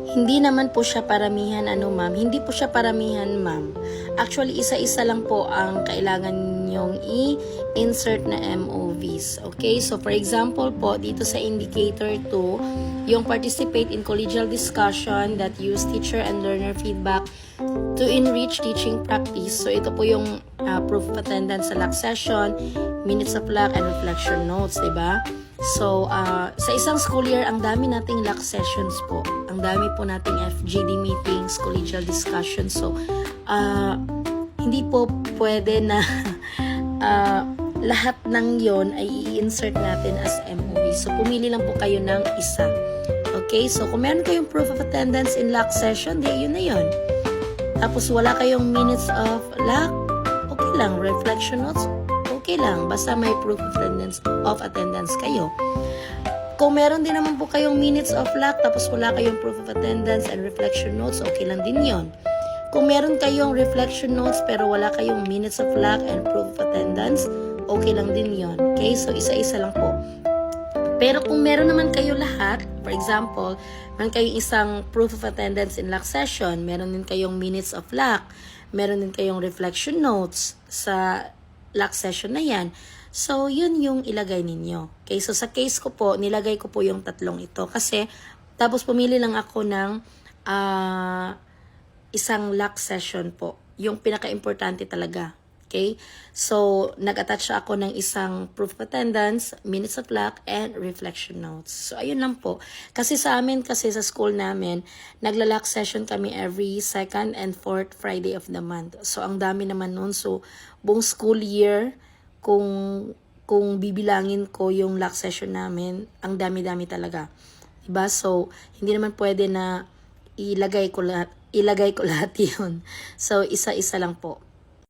Hindi naman po siya paramihan, ma'am. Hindi po siya paramihan, ma'am. Actually, isa-isa lang po ang kailangan nyong i-insert na MOVs. Okay? So, for example po, dito sa indicator 2, yung participate in collegial discussion that use teacher and learner feedback to enrich teaching practice. So, ito po yung proof of attendance sa LAC session, minutes of LAC, and reflection notes, diba? So, sa isang school year, ang dami nating LAC sessions po. Ang dami po nating FGD meetings, collegial discussions. So, hindi po pwede na lahat ng yon ay i-insert natin as MOV. So, pumili lang po kayo ng isa. Okay? So, kung meron kayong proof of attendance in LAC session, di yun na yun. Tapos, wala kayong minutes of LAC, okay lang. Reflection notes, okay lang. Basta may proof of attendance kayo. Kung meron din naman po kayong minutes of LAC, tapos wala kayong proof of attendance and reflection notes, okay lang din yon. Kung meron kayong reflection notes, pero wala kayong minutes of LAC and proof of attendance, okay lang din yon. Okay? So, isa-isa lang po. Pero kung meron naman kayo lahat, for example, meron kayong isang proof of attendance in LAC session, meron din kayong minutes of LAC, meron din kayong reflection notes sa LAC session na yan. So, yun yung ilagay ninyo. Okay, so sa case ko po, nilagay ko po yung tatlong ito. Kasi, tapos pumili lang ako ng isang LAC session po. Yung pinaka-importante talaga. Okay? So, nag-attach ako ng isang proof of attendance, minutes of LAC, and reflection notes. So, ayun lang po. Kasi sa amin, kasi sa school namin, nagla-LAC session kami every second and fourth Friday of the month. So, ang dami naman nun. So, buong school year, kung bibilangin ko yung LAC session namin, ang dami-dami talaga. Diba? So, hindi naman pwede na ilagay ko lahat yun. So, isa-isa lang po.